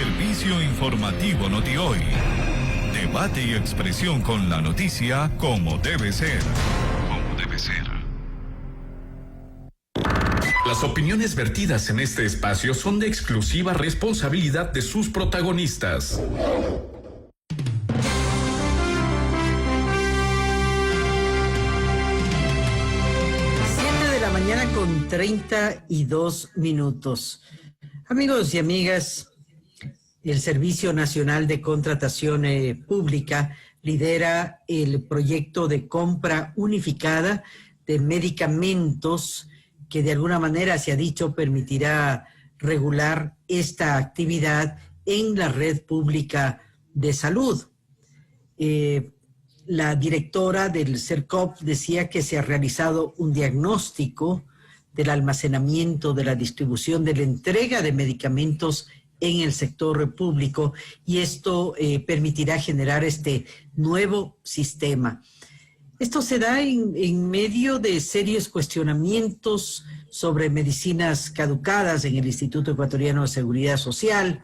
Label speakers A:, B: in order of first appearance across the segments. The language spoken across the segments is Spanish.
A: Servicio informativo Notihoy. Debate y expresión con la noticia como debe ser. Como debe ser.
B: Las opiniones vertidas en este espacio son de exclusiva responsabilidad de sus protagonistas.
C: 7:32 a.m. Amigos y amigas, el Servicio Nacional de Contratación Pública lidera el proyecto de compra unificada de medicamentos que de alguna manera, se ha dicho, permitirá regular esta actividad en la red pública de salud. La directora del CERCOP decía que se ha realizado un diagnóstico del almacenamiento, de la distribución, de la entrega de medicamentos en el sector público, y esto permitirá generar este nuevo sistema. Esto se da en medio de serios cuestionamientos sobre medicinas caducadas en el Instituto Ecuatoriano de Seguridad Social,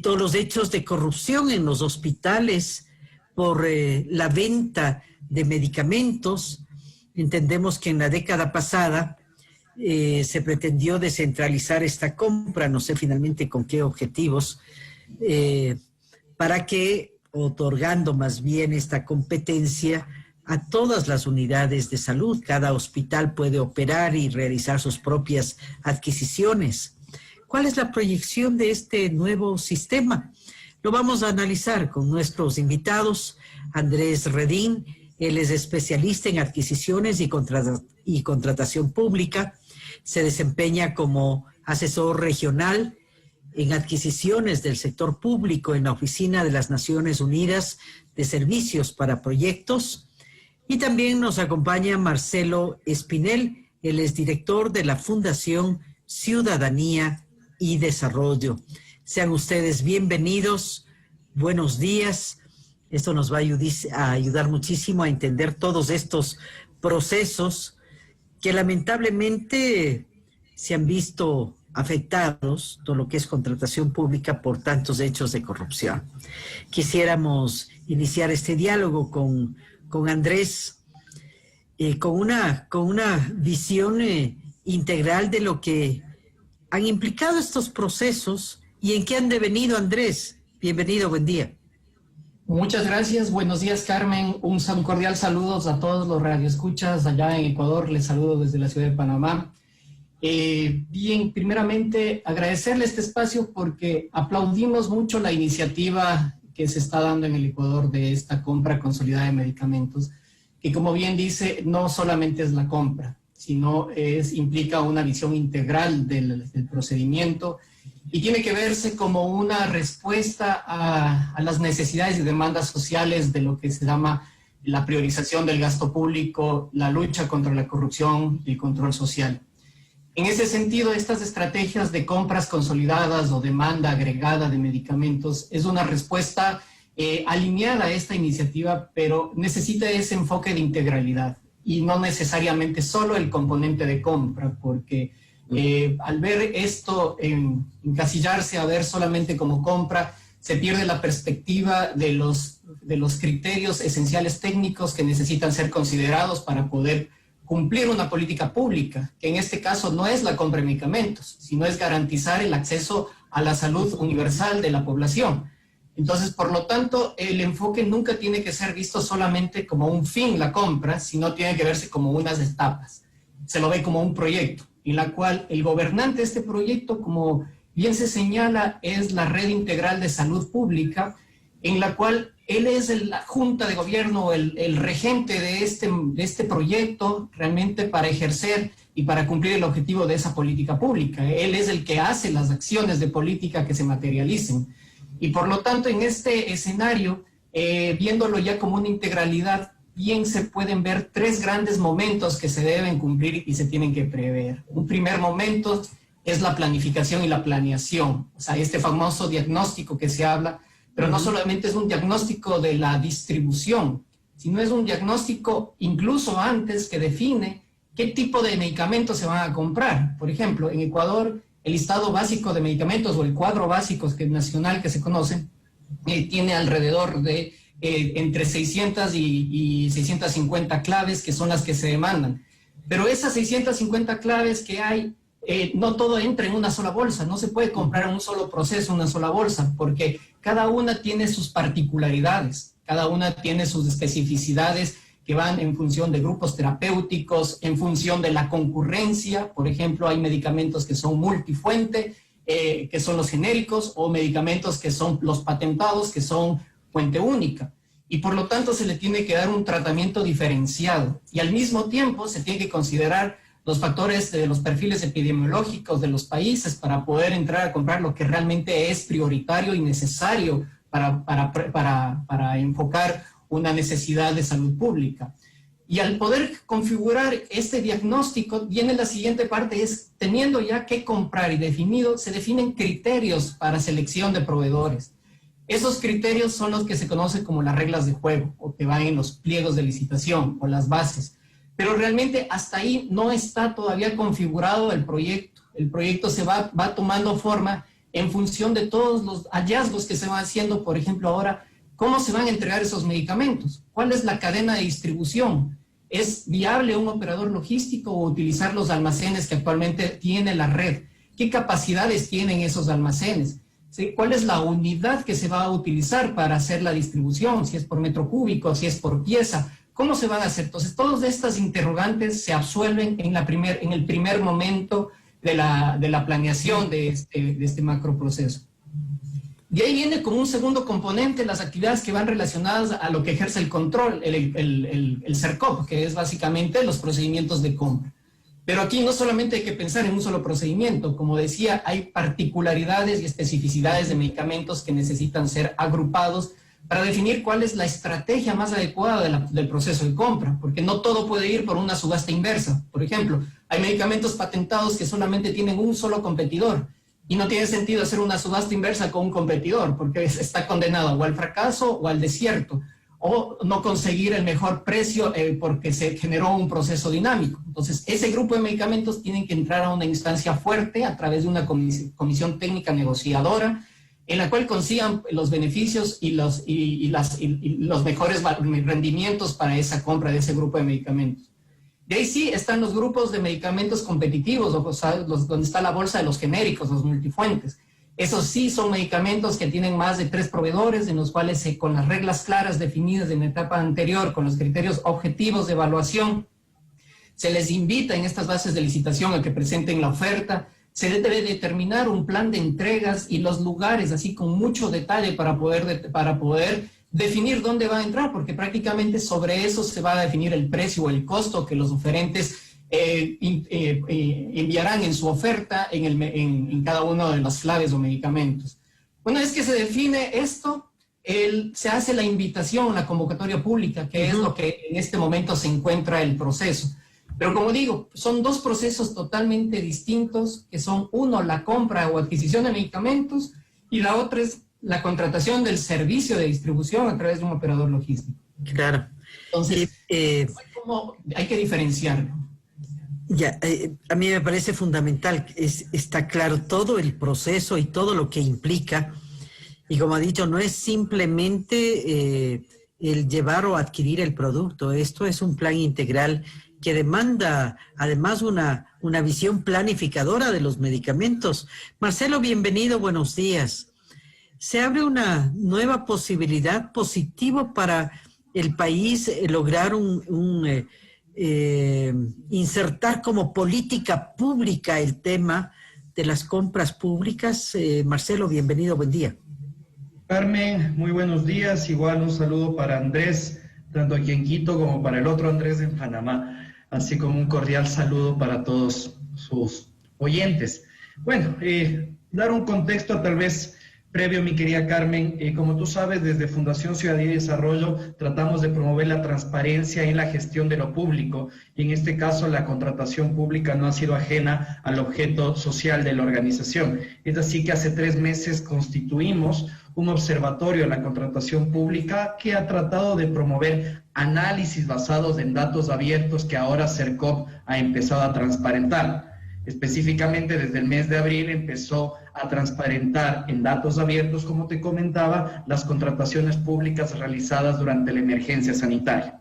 C: todos los hechos de corrupción en los hospitales por la venta de medicamentos. Entendemos que en la década pasada se pretendió descentralizar esta compra, no sé finalmente con qué objetivos, para que, otorgando más bien esta competencia a todas las unidades de salud, cada hospital puede operar y realizar sus propias adquisiciones. ¿Cuál es la proyección de este nuevo sistema? Lo vamos a analizar con nuestros invitados. Andrés Redín, él es especialista en adquisiciones y contratación pública. Se desempeña como asesor regional en adquisiciones del sector público en la Oficina de las Naciones Unidas de Servicios para Proyectos. Y también nos acompaña Marcelo Espinel, él es director de la Fundación Ciudadanía y Desarrollo. Sean ustedes bienvenidos, buenos días. Esto nos va a ayudar muchísimo a entender todos estos procesos que lamentablemente se han visto afectados, todo lo que es contratación pública, por tantos hechos de corrupción. Quisiéramos iniciar este diálogo con Andrés, con una visión integral de lo que han implicado estos procesos y en qué han devenido. Andrés, bienvenido, buen día.
D: Muchas gracias, buenos días, Carmen. Un cordial saludos a todos los radioescuchas allá en Ecuador. Les saludo desde la ciudad de Panamá. Bien, primeramente agradecerle este espacio porque aplaudimos mucho la iniciativa que se está dando en el Ecuador de esta compra consolidada de medicamentos, que como bien dice, no solamente es la compra, sino implica una visión integral del procedimiento y tiene que verse como una respuesta a las necesidades y demandas sociales de lo que se llama la priorización del gasto público, la lucha contra la corrupción y el control social. En ese sentido, estas estrategias de compras consolidadas o demanda agregada de medicamentos es una respuesta alineada a esta iniciativa, pero necesita ese enfoque de integralidad y no necesariamente solo el componente de compra, porque al ver esto encasillarse a ver solamente como compra, se pierde la perspectiva de los criterios esenciales técnicos que necesitan ser considerados para poder cumplir una política pública, que en este caso no es la compra de medicamentos, sino es garantizar el acceso a la salud universal de la población. Entonces, por lo tanto, el enfoque nunca tiene que ser visto solamente como un fin, la compra, sino tiene que verse como unas etapas. Se lo ve como un proyecto, en la cual el gobernante de este proyecto, como bien se señala, es la Red Integral de Salud Pública, en la cual él es la junta de gobierno, el regente de este proyecto, realmente para ejercer y para cumplir el objetivo de esa política pública. Él es el que hace las acciones de política que se materialicen. Y por lo tanto, en este escenario, viéndolo ya como una integralidad, bien se pueden ver tres grandes momentos que se deben cumplir y se tienen que prever. Un primer momento es la planificación y la planeación, o sea, este famoso diagnóstico que se habla, pero no solamente es un diagnóstico de la distribución, sino es un diagnóstico incluso antes que define qué tipo de medicamentos se van a comprar. Por ejemplo, en Ecuador el listado básico de medicamentos o el cuadro básico nacional que se conoce, tiene alrededor de entre 600 y 650 claves, que son las que se demandan. Pero esas 650 claves que hay, no todo entra en una sola bolsa, no se puede comprar en un solo proceso, una sola bolsa, porque cada una tiene sus particularidades, cada una tiene sus especificidades que van en función de grupos terapéuticos, en función de la concurrencia. Por ejemplo, hay medicamentos que son multifuente, que son los genéricos, o medicamentos que son los patentados, que son fuente única. Y por lo tanto se le tiene que dar un tratamiento diferenciado. Y al mismo tiempo se tiene que considerar los factores de los perfiles epidemiológicos de los países para poder entrar a comprar lo que realmente es prioritario y necesario para enfocar una necesidad de salud pública. Y al poder configurar este diagnóstico, viene la siguiente parte, es teniendo ya qué comprar y definido, se definen criterios para selección de proveedores. Esos criterios son los que se conocen como las reglas de juego, o que van en los pliegos de licitación, o las bases. Pero realmente hasta ahí no está todavía configurado el proyecto. El proyecto se va tomando forma en función de todos los hallazgos que se van haciendo. Por ejemplo, ahora, ¿cómo se van a entregar esos medicamentos? ¿Cuál es la cadena de distribución? ¿Es viable un operador logístico o utilizar los almacenes que actualmente tiene la red? ¿Qué capacidades tienen esos almacenes? ¿Sí? ¿Cuál es la unidad que se va a utilizar para hacer la distribución? Si es por metro cúbico, si es por pieza, ¿cómo se van a hacer? Entonces, todas estas interrogantes se absuelven en el primer momento de la planeación de este macroproceso. De ahí viene como un segundo componente las actividades que van relacionadas a lo que ejerce el control, el CERCOP, que es básicamente los procedimientos de compra. Pero aquí no solamente hay que pensar en un solo procedimiento, como decía, hay particularidades y especificidades de medicamentos que necesitan ser agrupados para definir cuál es la estrategia más adecuada del proceso de compra, porque no todo puede ir por una subasta inversa. Por ejemplo, hay medicamentos patentados que solamente tienen un solo competidor, y no tiene sentido hacer una subasta inversa con un competidor, porque está condenado o al fracaso o al desierto, o no conseguir el mejor precio porque se generó un proceso dinámico. Entonces, ese grupo de medicamentos tienen que entrar a una instancia fuerte a través de una comisión técnica negociadora, en la cual consigan los beneficios y los mejores rendimientos para esa compra de ese grupo de medicamentos. De ahí sí están los grupos de medicamentos competitivos, o sea, donde está la bolsa de los genéricos, los multifuentes. Esos sí son medicamentos que tienen más de 3 proveedores, en los cuales con las reglas claras definidas en la etapa anterior, con los criterios objetivos de evaluación, se les invita en estas bases de licitación a que presenten la oferta. Se debe determinar un plan de entregas y los lugares, así con mucho detalle para poder definir dónde va a entrar, porque prácticamente sobre eso se va a definir el precio o el costo que los oferentes enviarán en su oferta en cada una de las claves o medicamentos. Una vez que se define esto, se hace la invitación, la convocatoria pública, que es lo que en este momento se encuentra el proceso. Pero como digo, son dos procesos totalmente distintos, que son uno, la compra o adquisición de medicamentos, y la otra es la contratación del servicio de distribución a través de un operador logístico.
C: Claro.
D: Entonces, hay que diferenciarlo.
C: Ya, a mí me parece fundamental, está claro todo el proceso y todo lo que implica, y como ha dicho, no es simplemente el llevar o adquirir el producto, esto es un plan integral que demanda además una visión planificadora de los medicamentos. Marcelo, bienvenido, buenos días. Se abre una nueva posibilidad positiva para el país lograr insertar como política pública el tema de las compras públicas. Marcelo, bienvenido, buen día.
E: Carmen, muy buenos días. Igual un saludo para Andrés, tanto aquí en Quito como para el otro Andrés en Panamá, así como un cordial saludo para todos sus oyentes. Bueno, dar un contexto tal vez previo, mi querida Carmen. Como tú sabes, desde Fundación Ciudadanía y Desarrollo tratamos de promover la transparencia en la gestión de lo público, y en este caso la contratación pública no ha sido ajena al objeto social de la organización. Es así que hace 3 meses constituimos un observatorio de la contratación pública que ha tratado de promover análisis basados en datos abiertos que ahora CERCOP ha empezado a transparentar. Específicamente desde el mes de abril empezó a transparentar en datos abiertos, como te comentaba, las contrataciones públicas realizadas durante la emergencia sanitaria.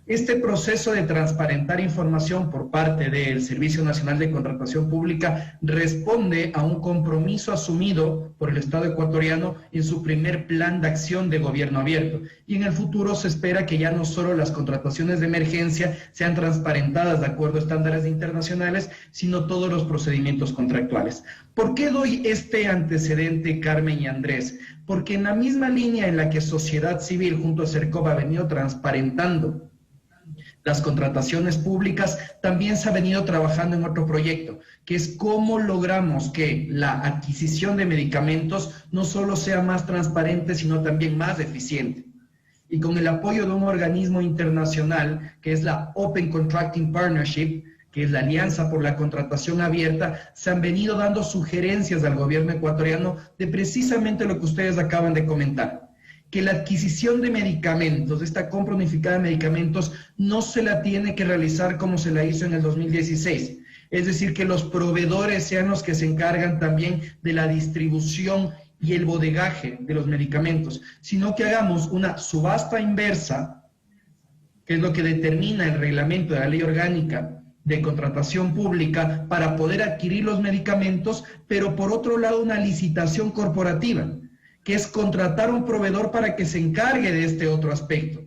E: Este proceso de transparentar información por parte del Servicio Nacional de Contratación Pública responde a un compromiso asumido por el Estado ecuatoriano en su primer plan de acción de gobierno abierto. Y en el futuro se espera que ya no solo las contrataciones de emergencia sean transparentadas de acuerdo a estándares internacionales, sino todos los procedimientos contractuales. ¿Por qué doy este antecedente, Carmen y Andrés? Porque en la misma línea en la que sociedad civil junto a CERCOP ha venido transparentando las contrataciones públicas, también se ha venido trabajando en otro proyecto, que es cómo logramos que la adquisición de medicamentos no solo sea más transparente, sino también más eficiente. Y con el apoyo de un organismo internacional, que es la Open Contracting Partnership, que es la Alianza por la Contratación Abierta, se han venido dando sugerencias al gobierno ecuatoriano de precisamente lo que ustedes acaban de comentar, que la adquisición de medicamentos, esta compra unificada de medicamentos, no se la tiene que realizar como se la hizo en el 2016. Es decir, que los proveedores sean los que se encargan también de la distribución y el bodegaje de los medicamentos, sino que hagamos una subasta inversa, que es lo que determina el reglamento de la Ley Orgánica de Contratación Pública, para poder adquirir los medicamentos, pero por otro lado una licitación corporativa, que es contratar un proveedor para que se encargue de este otro aspecto,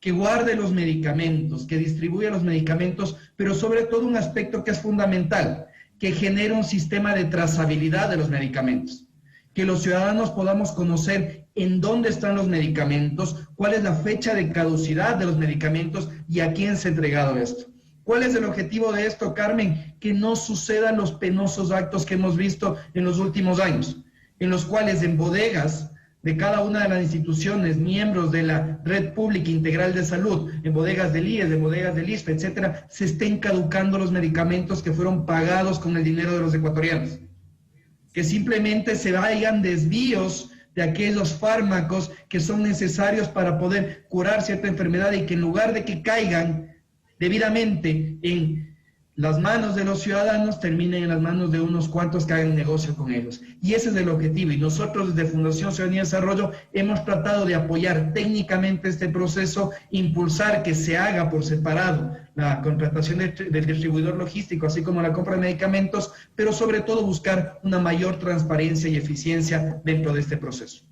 E: que guarde los medicamentos, que distribuya los medicamentos, pero sobre todo un aspecto que es fundamental, que genere un sistema de trazabilidad de los medicamentos, que los ciudadanos podamos conocer en dónde están los medicamentos, cuál es la fecha de caducidad de los medicamentos y a quién se ha entregado esto. ¿Cuál es el objetivo de esto, Carmen? Que no sucedan los penosos actos que hemos visto en los últimos años, en los cuales en bodegas de cada una de las instituciones, miembros de la Red Pública Integral de Salud, en bodegas del IES, en bodegas del ISPE, etcétera, se estén caducando los medicamentos que fueron pagados con el dinero de los ecuatorianos. Que simplemente se vayan desvíos de aquellos fármacos que son necesarios para poder curar cierta enfermedad y que en lugar de que caigan debidamente en las manos de los ciudadanos, terminen en las manos de unos cuantos que hagan negocio con ellos. Y ese es el objetivo. Y nosotros desde Fundación Ciudadanía y Desarrollo hemos tratado de apoyar técnicamente este proceso, impulsar que se haga por separado la contratación del distribuidor logístico, así como la compra de medicamentos, pero sobre todo buscar una mayor transparencia y eficiencia dentro de este proceso.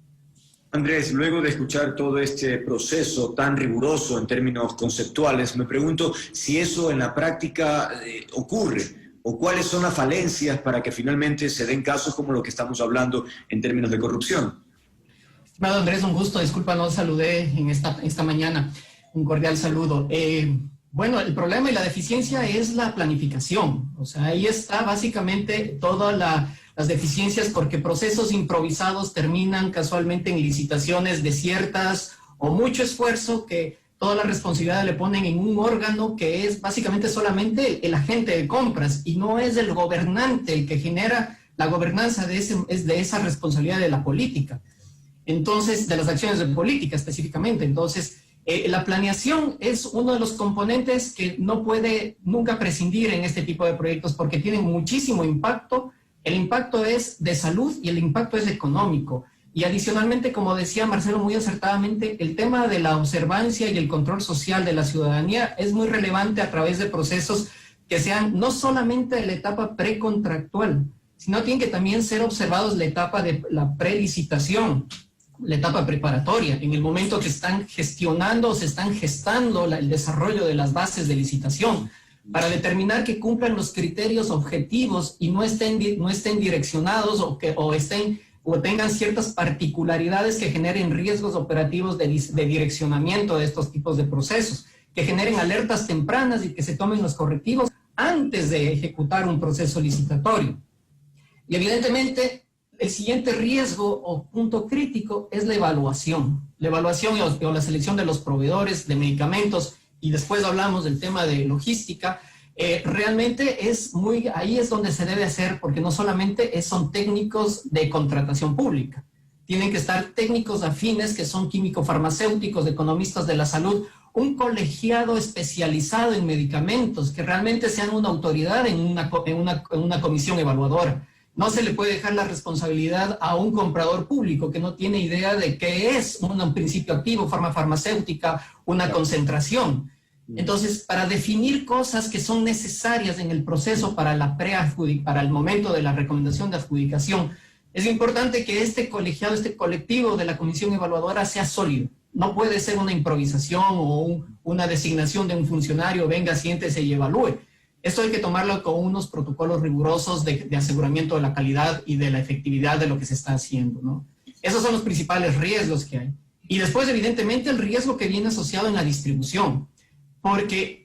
F: Andrés, luego de escuchar todo este proceso tan riguroso en términos conceptuales, me pregunto si eso en la práctica ocurre o cuáles son las falencias para que finalmente se den casos como lo que estamos hablando en términos de corrupción.
D: Estimado Andrés, un gusto. Disculpa, no saludé en esta mañana. Un cordial saludo. Bueno, el problema y la deficiencia es la planificación. O sea, ahí está básicamente todas las deficiencias, porque procesos improvisados terminan casualmente en licitaciones desiertas o mucho esfuerzo que toda la responsabilidad le ponen en un órgano que es básicamente solamente el agente de compras y no es el gobernante el que genera la gobernanza es de esa responsabilidad de la política. Entonces, de las acciones de política específicamente. Entonces, la planeación es uno de los componentes que no puede nunca prescindir en este tipo de proyectos porque tienen muchísimo impacto. El impacto es de salud y el impacto es económico. Y adicionalmente, como decía Marcelo muy acertadamente, el tema de la observancia y el control social de la ciudadanía es muy relevante a través de procesos que sean no solamente de la etapa precontractual, sino tienen que también ser observados la etapa de la prelicitación, la etapa preparatoria, en el momento que están gestionando o se están gestando el desarrollo de las bases de licitación, para determinar que cumplan los criterios objetivos y no estén direccionados o tengan ciertas particularidades que generen riesgos operativos de direccionamiento de estos tipos de procesos, que generen alertas tempranas y que se tomen los correctivos antes de ejecutar un proceso licitatorio. Y evidentemente, el siguiente riesgo o punto crítico es la evaluación. La evaluación o la selección de los proveedores de medicamentos, y después hablamos del tema de logística, realmente ahí es donde se debe hacer, porque no solamente son técnicos de contratación pública, tienen que estar técnicos afines que son químico-farmacéuticos, economistas de la salud un colegiado especializado en medicamentos, que realmente sean una autoridad en una comisión evaluadora. No se le puede dejar la responsabilidad a un comprador público que no tiene idea de qué es un principio activo, forma farmacéutica, una concentración. Entonces, para definir cosas que son necesarias en el proceso para para el momento de la recomendación de adjudicación, es importante que este colegiado, este colectivo de la comisión evaluadora sea sólido. No puede ser una improvisación o una designación de un funcionario, venga, siéntese y evalúe. Esto hay que tomarlo con unos protocolos rigurosos de aseguramiento de la calidad y de la efectividad de lo que se está haciendo, ¿no? Esos son los principales riesgos que hay. Y después, evidentemente, el riesgo que viene asociado en la distribución, porque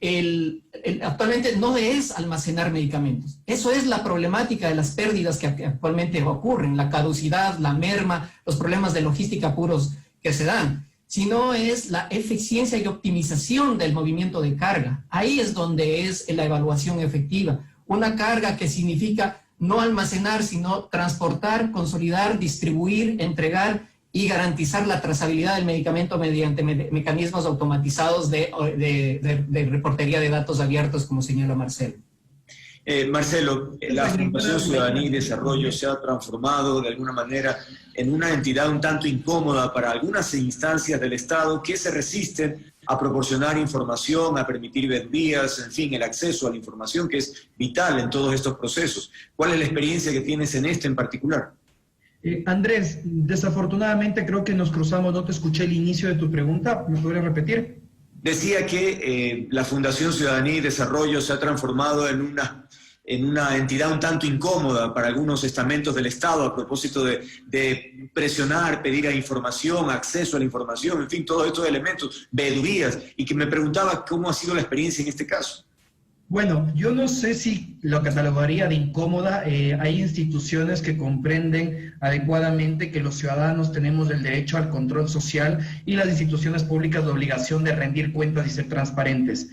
D: actualmente no es almacenar medicamentos. Eso es la problemática de las pérdidas que actualmente ocurren, la caducidad, la merma, los problemas de logística puros que se dan, sino es la eficiencia y optimización del movimiento de carga. Ahí es donde es la evaluación efectiva. Una carga que significa no almacenar, sino transportar, consolidar, distribuir, entregar y garantizar la trazabilidad del medicamento mediante mecanismos automatizados de reportería de datos abiertos, como señala Marcelo.
F: Marcelo, la Fundación Ciudadanía y Desarrollo se ha transformado de alguna manera en una entidad un tanto incómoda para algunas instancias del Estado que se resisten a proporcionar información, a permitir vendías, en fin, el acceso a la información que es vital en todos estos procesos. ¿Cuál es la experiencia que tienes en este en particular?
E: Andrés, desafortunadamente creo que nos cruzamos, no te escuché el inicio de tu pregunta, ¿me podrías repetir?
F: Decía que la Fundación Ciudadanía y Desarrollo se ha transformado en una entidad un tanto incómoda para algunos estamentos del Estado a propósito de presionar, pedir información, acceso a la información, en fin, todos estos elementos, veedurías, y que me preguntaba cómo ha sido la experiencia en este caso.
E: Bueno, yo no sé si lo catalogaría de incómoda. Hay instituciones que comprenden adecuadamente que los ciudadanos tenemos el derecho al control social y las instituciones públicas la obligación de rendir cuentas y ser transparentes.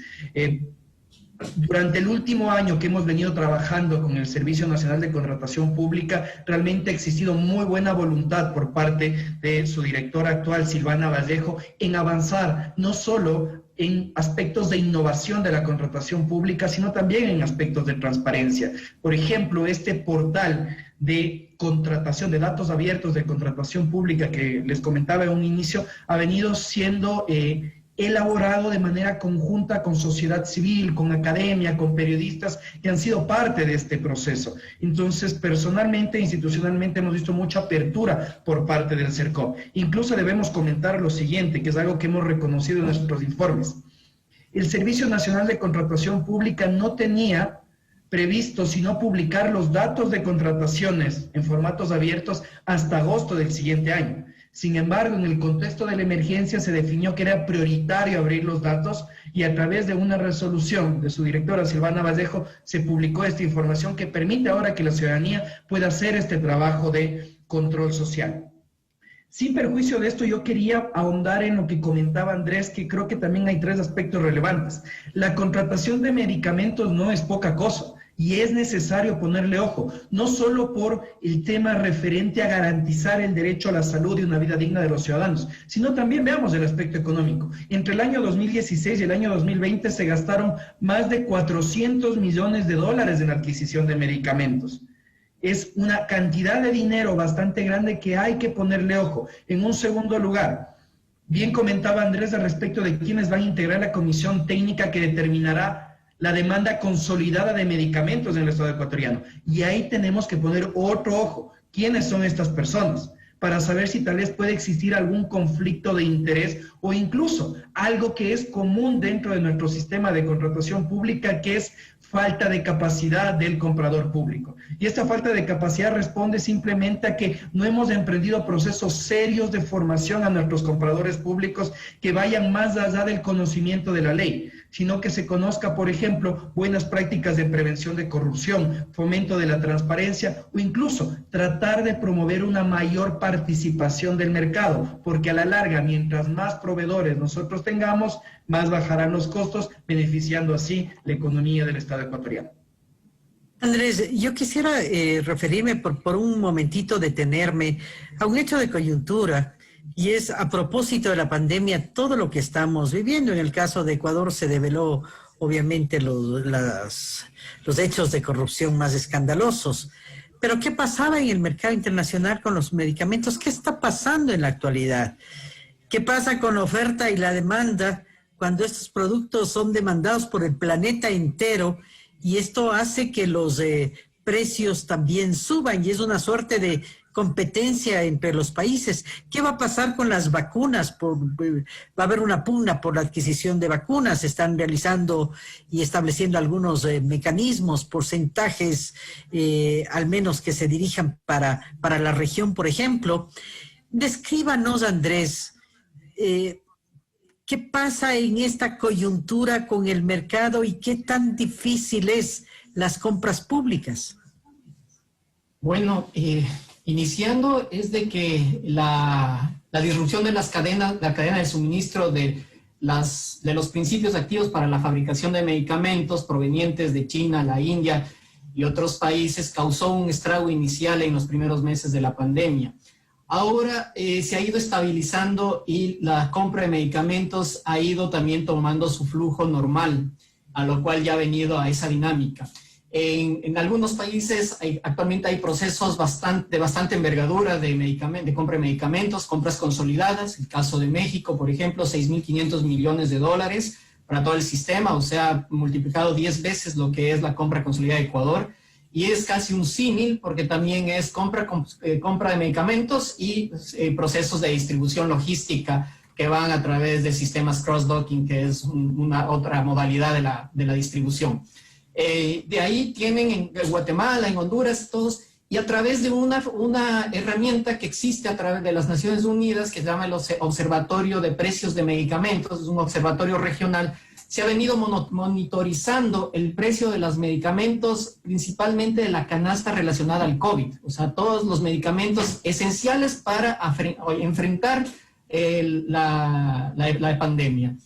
E: Durante el último año que hemos venido trabajando con el Servicio Nacional de Contratación Pública, realmente ha existido muy buena voluntad por parte de su directora actual, Silvana Vallejo, en avanzar no solo en aspectos de innovación de la contratación pública, sino también en aspectos de transparencia. Por ejemplo, este portal de contratación, de datos abiertos de contratación pública que les comentaba en un inicio, ha venido siendo elaborado de manera conjunta con sociedad civil, con academia, con periodistas que han sido parte de este proceso. Entonces, personalmente, institucionalmente, hemos visto mucha apertura por parte del CERCOP. Incluso debemos comentar lo siguiente, que es algo que hemos reconocido en nuestros informes. El Servicio Nacional de Contratación Pública no tenía previsto sino publicar los datos de contrataciones en formatos abiertos hasta agosto del siguiente año. Sin embargo, en el contexto de la emergencia se definió que era prioritario abrir los datos y a través de una resolución de su directora Silvana Vallejo se publicó esta información que permite ahora que la ciudadanía pueda hacer este trabajo de control social. Sin perjuicio de esto, yo quería ahondar en lo que comentaba Andrés, que creo que también hay tres aspectos relevantes. La contratación de medicamentos no es poca cosa. Y es necesario ponerle ojo, no solo por el tema referente a garantizar el derecho a la salud y una vida digna de los ciudadanos, sino también veamos el aspecto económico. Entre el año 2016 y el año 2020 se gastaron más de 400 millones de dólares en adquisición de medicamentos. Es una cantidad de dinero bastante grande que hay que ponerle ojo. En un segundo lugar, bien comentaba Andrés al respecto de quiénes van a integrar la comisión técnica que determinará la demanda consolidada de medicamentos en el Estado ecuatoriano. Y ahí tenemos que poner otro ojo. ¿Quiénes son estas personas? Para saber si tal vez puede existir algún conflicto de interés o incluso algo que es común dentro de nuestro sistema de contratación pública, que es falta de capacidad del comprador público. Y esta falta de capacidad responde simplemente a que no hemos emprendido procesos serios de formación a nuestros compradores públicos que vayan más allá del conocimiento de la ley, sino que se conozca, por ejemplo, buenas prácticas de prevención de corrupción, fomento de la transparencia o incluso tratar de promover una mayor participación del mercado, porque a la larga, mientras más proveedores nosotros tengamos, más bajarán los costos, beneficiando así la economía del Estado ecuatoriano.
C: Andrés, yo quisiera referirme por un momentito, detenerme a un hecho de coyuntura y es a propósito de la pandemia, todo lo que estamos viviendo. En el caso de Ecuador se develó obviamente los hechos de corrupción más escandalosos. Pero ¿qué pasaba en el mercado internacional con los medicamentos? ¿Qué está pasando en la actualidad? ¿Qué pasa con la oferta y la demanda cuando estos productos son demandados por el planeta entero? Y esto hace que los precios también suban y es una suerte de competencia entre los países. ¿Qué va a pasar con las vacunas? Va a haber una pugna por la adquisición de vacunas. Se están realizando y estableciendo algunos mecanismos, porcentajes, al menos que se dirijan para la región, por ejemplo. Descríbanos, Andrés, ¿qué pasa en esta coyuntura con el mercado y qué tan difícil es las compras públicas?
D: Bueno, iniciando es de que la disrupción de la cadena de suministro de los principios activos para la fabricación de medicamentos provenientes de China, la India y otros países causó un estrago inicial en los primeros meses de la pandemia. Ahora se ha ido estabilizando y la compra de medicamentos ha ido también tomando su flujo normal, a lo cual ya ha venido a esa dinámica. En algunos países actualmente hay procesos de bastante envergadura de compra de medicamentos, compras consolidadas. El caso de México, por ejemplo, 6.500 millones de dólares para todo el sistema, o sea, multiplicado 10 veces lo que es la compra consolidada de Ecuador. Y es casi un símil porque también es compra de medicamentos y procesos de distribución logística que van a través de sistemas cross-docking, que es una otra modalidad de la distribución. De ahí tienen en Guatemala, en Honduras, todos, y a través de una herramienta que existe a través de las Naciones Unidas, que se llama el Observatorio de Precios de Medicamentos, es un observatorio regional, se ha venido monitorizando el precio de los medicamentos, principalmente de la canasta relacionada al COVID, o sea, todos los medicamentos esenciales para enfrentar la pandemia.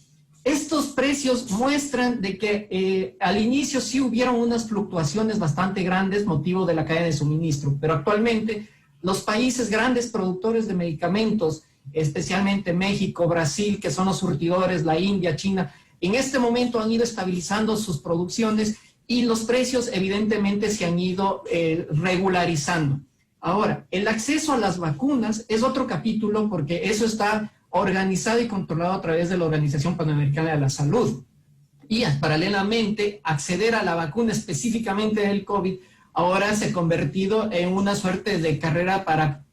D: Estos precios muestran de que al inicio sí hubieron unas fluctuaciones bastante grandes, motivo de la cadena de suministro, pero actualmente los países grandes productores de medicamentos, especialmente México, Brasil, que son los surtidores, la India, China, en este momento han ido estabilizando sus producciones y los precios evidentemente se han ido regularizando. Ahora, el acceso a las vacunas es otro capítulo porque eso está organizado y controlado a través de la Organización Panamericana de la Salud. Y paralelamente, acceder a la vacuna específicamente del COVID ahora se ha convertido en una suerte de carrera para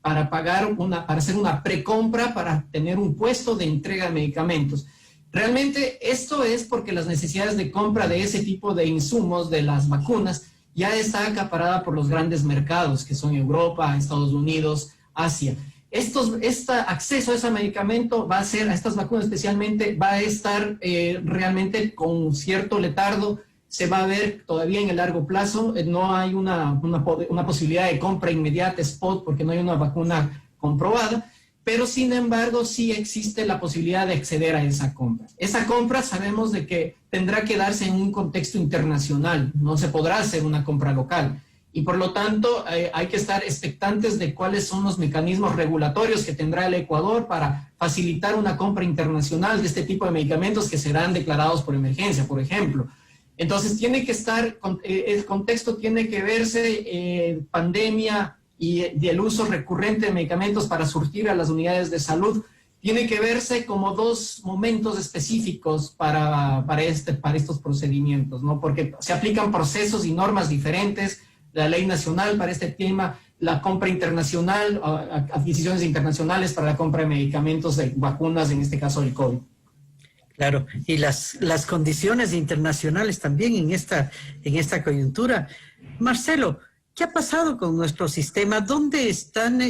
D: hacer una precompra para tener un puesto de entrega de medicamentos. Realmente esto es porque las necesidades de compra de ese tipo de insumos, de las vacunas, ya está acaparada por los grandes mercados que son Europa, Estados Unidos, Asia. Este acceso a ese medicamento va a ser, a estas vacunas especialmente, va a estar realmente con cierto letargo, se va a ver todavía en el largo plazo, no hay una posibilidad de compra inmediata, spot, porque no hay una vacuna comprobada, pero sin embargo sí existe la posibilidad de acceder a esa compra. Esa compra sabemos de que tendrá que darse en un contexto internacional, no se podrá hacer una compra local. Y por lo tanto hay que estar expectantes de cuáles son los mecanismos regulatorios que tendrá el Ecuador para facilitar una compra internacional de este tipo de medicamentos que serán declarados por emergencia, por ejemplo. Entonces tiene que estar, el contexto tiene que verse pandemia y el uso recurrente de medicamentos para surtir a las unidades de salud, tiene que verse como dos momentos específicos para estos procedimientos, ¿no? Porque se aplican procesos y normas diferentes, la ley nacional para este tema, la compra internacional, adquisiciones internacionales para la compra de medicamentos, de vacunas, en este caso del COVID.
C: Claro, y las condiciones internacionales también en esta coyuntura. Marcelo, ¿qué ha pasado con nuestro sistema? ¿Dónde están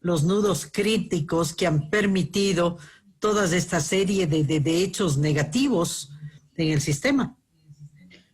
C: los nudos críticos que han permitido toda esta serie de hechos negativos en el sistema?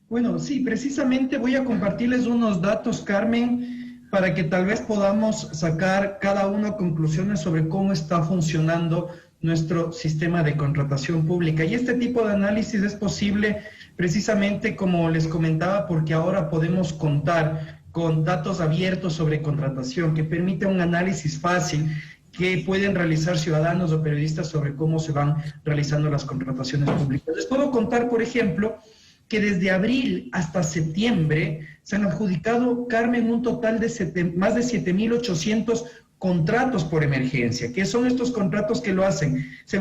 E: Bueno, sí, precisamente voy a compartirles unos datos, Carmen, para que tal vez podamos sacar cada uno conclusiones sobre cómo está funcionando nuestro sistema de contratación pública. Y este tipo de análisis es posible precisamente, como les comentaba, porque ahora podemos contar con datos abiertos sobre contratación que permite un análisis fácil que pueden realizar ciudadanos o periodistas sobre cómo se van realizando las contrataciones públicas. Les puedo contar, por ejemplo, que desde abril hasta septiembre se han adjudicado, Carmen, un total de más de 7.800 contratos por emergencia, que son estos contratos que se lo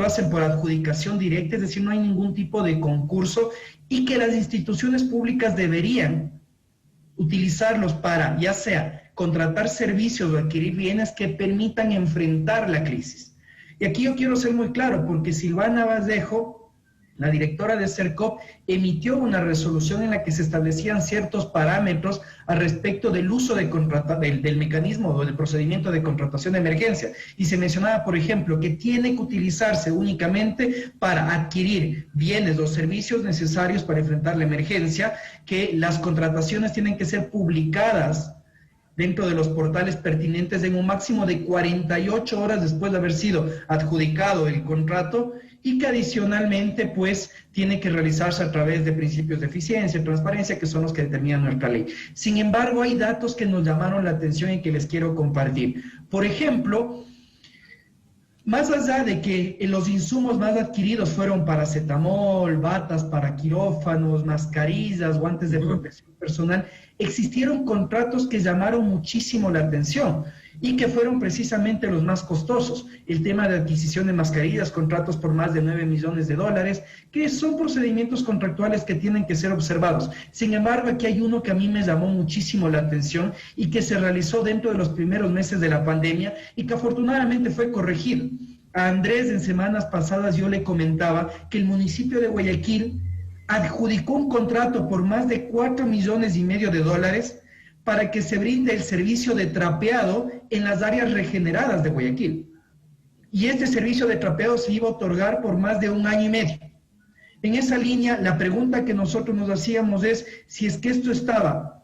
E: hacen por adjudicación directa, es decir, no hay ningún tipo de concurso, y que las instituciones públicas deberían utilizarlos para, ya sea contratar servicios o adquirir bienes que permitan enfrentar la crisis. Y aquí yo quiero ser muy claro, porque Silvana Vallejo, la directora de CERCOP, emitió una resolución en la que se establecían ciertos parámetros al respecto del uso del mecanismo o del procedimiento de contratación de emergencia. Y se mencionaba, por ejemplo, que tiene que utilizarse únicamente para adquirir bienes o servicios necesarios para enfrentar la emergencia, que las contrataciones tienen que ser publicadas dentro de los portales pertinentes en un máximo de 48 horas después de haber sido adjudicado el contrato, y que adicionalmente pues tiene que realizarse a través de principios de eficiencia y transparencia, que son los que determinan nuestra ley. Sin embargo, hay datos que nos llamaron la atención y que les quiero compartir. Por ejemplo, más allá de que los insumos más adquiridos fueron paracetamol, batas para quirófanos, mascarillas, guantes de protección personal, existieron contratos que llamaron muchísimo la atención y que fueron precisamente los más costosos. El tema de adquisición de mascarillas, contratos por más de $9 millones, que son procedimientos contractuales que tienen que ser observados. Sin embargo, aquí hay uno que a mí me llamó muchísimo la atención y que se realizó dentro de los primeros meses de la pandemia y que afortunadamente fue corregido. A Andrés, en semanas pasadas yo le comentaba que el municipio de Guayaquil adjudicó un contrato por más de $4,5 millones para que se brinde el servicio de trapeado en las áreas regeneradas de Guayaquil. Y este servicio de trapeado se iba a otorgar por más de 1 año y medio. En esa línea, la pregunta que nosotros nos hacíamos es si es que esto estaba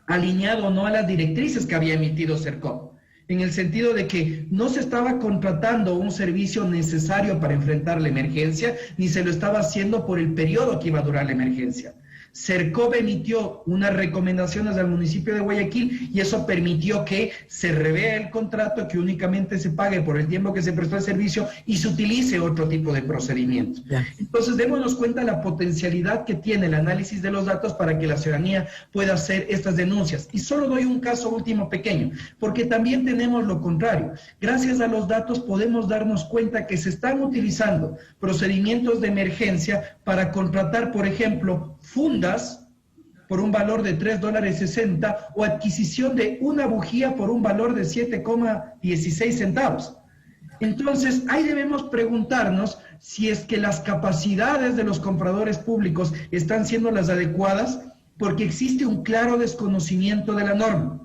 E: alineado o no a las directrices que había emitido CERCOP, en el sentido de que no se estaba contratando un servicio necesario para enfrentar la emergencia, ni se lo estaba haciendo por el periodo que iba a durar la emergencia. CERCOP emitió unas recomendaciones al municipio de Guayaquil y eso permitió que se revea el contrato, que únicamente se pague por el tiempo que se prestó el servicio y se utilice otro tipo de procedimiento. Entonces, démonos cuenta la potencialidad que tiene el análisis de los datos para que la ciudadanía pueda hacer estas denuncias. Y solo doy un caso último pequeño, porque también tenemos lo contrario. Gracias a los datos podemos darnos cuenta que se están utilizando procedimientos de emergencia para contratar, por ejemplo, fundas por un valor de $3.60 o adquisición de una bujía por un valor de 7,16 centavos. Entonces, ahí debemos preguntarnos si es que las capacidades de los compradores públicos están siendo las adecuadas, porque existe un claro desconocimiento de la norma,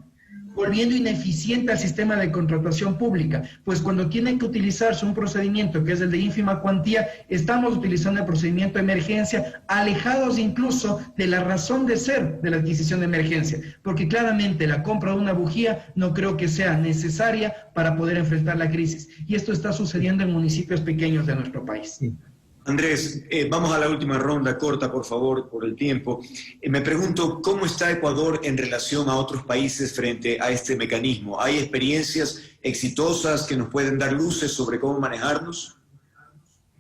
E: volviendo ineficiente al sistema de contratación pública, pues cuando tiene que utilizarse un procedimiento que es el de ínfima cuantía, estamos utilizando el procedimiento de emergencia, alejados incluso de la razón de ser de la adquisición de emergencia, porque claramente la compra de una bujía no creo que sea necesaria para poder enfrentar la crisis, y esto está sucediendo en municipios pequeños de nuestro país.
C: Sí.
F: Andrés, vamos a la última ronda, corta por favor, por el tiempo. Me pregunto, ¿cómo está Ecuador en relación a otros países frente a este mecanismo? ¿Hay experiencias exitosas que nos pueden dar luces sobre cómo manejarnos?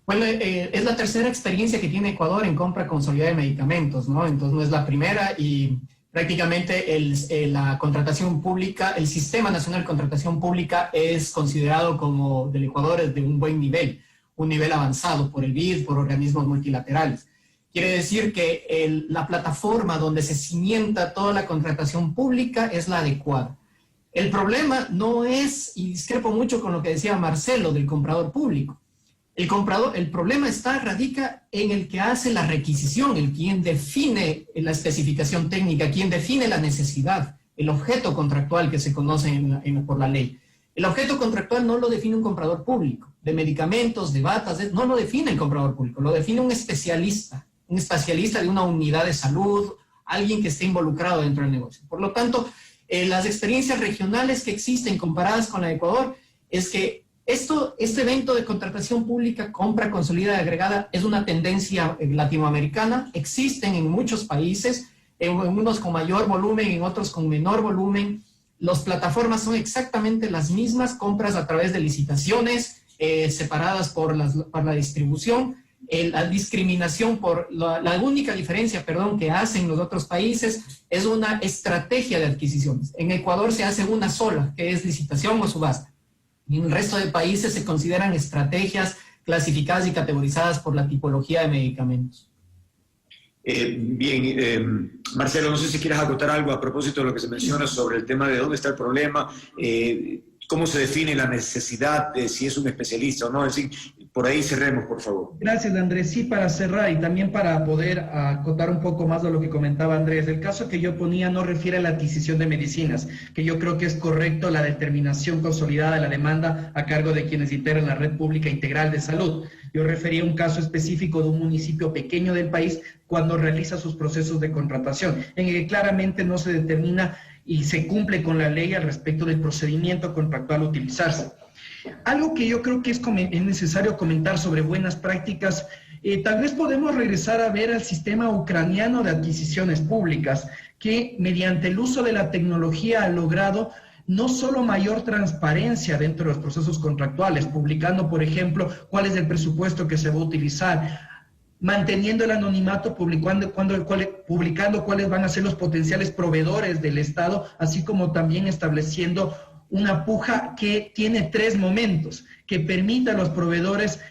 D: Bueno, es la tercera experiencia que tiene Ecuador en compra consolidada de medicamentos, ¿no? Entonces no es la primera y prácticamente la contratación pública, el Sistema Nacional de Contratación Pública es considerado como del Ecuador es de un buen nivel, un nivel avanzado por el BID, por organismos multilaterales. Quiere decir que la plataforma donde se cimienta toda la contratación pública es la adecuada. El problema no es, y discrepo mucho con lo que decía Marcelo del comprador público, el problema radica en el que hace la requisición, el quien define la especificación técnica, quien define la necesidad, el objeto contractual que se conoce por la ley. El objeto contractual no lo define un comprador público, de medicamentos, de batas, no lo define el comprador público, lo define un especialista de una unidad de salud, alguien que esté involucrado dentro del negocio. Por lo tanto, las experiencias regionales que existen comparadas con la de Ecuador es que este evento de contratación pública, compra consolidada y agregada, es una tendencia latinoamericana, existen en muchos países, en unos con mayor volumen, en otros con menor volumen. Las plataformas son exactamente las mismas, compras a través de licitaciones separadas por la distribución. La discriminación la única diferencia, que hacen los otros países es una estrategia de adquisiciones. En Ecuador se hace una sola, que es licitación o subasta. Y en el resto de países se consideran estrategias clasificadas y categorizadas por la tipología de medicamentos.
F: Marcelo, no sé si quieres acotar algo a propósito de lo que se menciona sobre el tema de dónde está el problema, cómo se define la necesidad de si es un especialista o no, es decir, por ahí cerremos, por favor.
E: Gracias, Andrés. Sí, para cerrar y también para poder acotar un poco más de lo que comentaba Andrés, el caso que yo ponía no refiere a la adquisición de medicinas, que yo creo que es correcto la determinación consolidada de la demanda a cargo de quienes integran la red pública integral de salud. Yo refería a un caso específico de un municipio pequeño del país cuando realiza sus procesos de contratación, en el que claramente no se determina y se cumple con la ley al respecto del procedimiento contractual a utilizarse. Algo que yo creo que es necesario comentar sobre buenas prácticas, tal vez podemos regresar a ver al sistema ucraniano de adquisiciones públicas, que mediante el uso de la tecnología ha logrado no solo mayor transparencia dentro de los procesos contractuales, publicando, por ejemplo, cuál es el presupuesto que se va a utilizar, manteniendo el anonimato, publicando cuáles van a ser los potenciales proveedores del Estado, así como también estableciendo una puja que tiene 3 momentos, que permita a los proveedores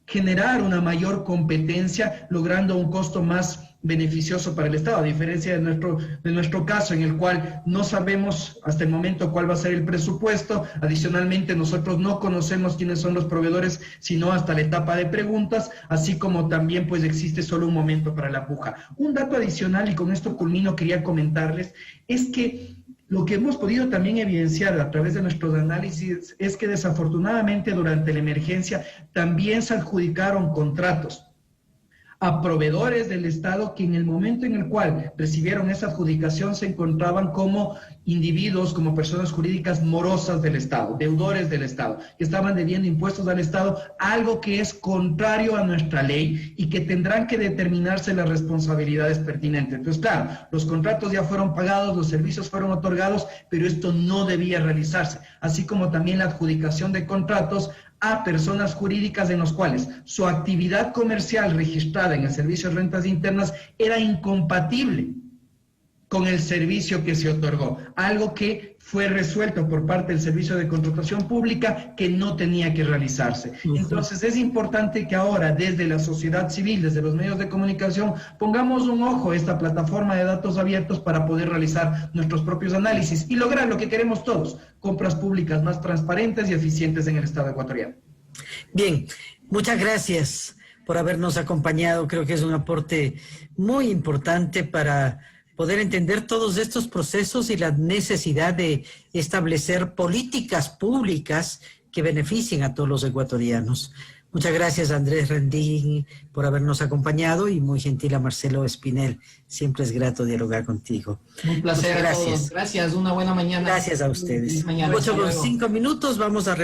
E: generar una mayor competencia, logrando un costo más beneficioso para el Estado, a diferencia de nuestro caso, en el cual no sabemos hasta el momento cuál va a ser el presupuesto. Adicionalmente, nosotros no conocemos quiénes son los proveedores, sino hasta la etapa de preguntas, así como también pues existe solo un momento para la puja. Un dato adicional, y con esto culmino, quería comentarles, es que lo que hemos podido también evidenciar a través de nuestros análisis es que desafortunadamente durante la emergencia también se adjudicaron contratos a proveedores del Estado que en el momento en el cual recibieron esa adjudicación se encontraban como individuos, como personas jurídicas morosas del Estado, deudores del Estado, que estaban debiendo impuestos al Estado, algo que es contrario a nuestra ley y que tendrán que determinarse las responsabilidades pertinentes. Entonces, claro, los contratos ya fueron pagados, los servicios fueron otorgados, pero esto no debía realizarse, así como también la adjudicación de contratos a personas jurídicas en los cuales su actividad comercial registrada en el Servicio de Rentas Internas era incompatible con el servicio que se otorgó, algo que fue resuelto por parte del Servicio de Contratación Pública que no tenía que realizarse. Entonces es importante que ahora desde la sociedad civil, desde los medios de comunicación, pongamos un ojo a esta plataforma de datos abiertos para poder realizar nuestros propios análisis y lograr lo que queremos todos, compras públicas más transparentes y eficientes en el Estado ecuatoriano.
C: Bien, muchas gracias por habernos acompañado. Creo que es un aporte muy importante para poder entender todos estos procesos y la necesidad de establecer políticas públicas que beneficien a todos los ecuatorianos. Muchas gracias, Andrés Rendín, por habernos acompañado, y muy gentil a Marcelo Espinel. Siempre es grato dialogar contigo.
D: Un placer a todos. Gracias, una buena mañana.
C: Gracias a ustedes.
D: Mañana.
C: 8:05 minutos, vamos a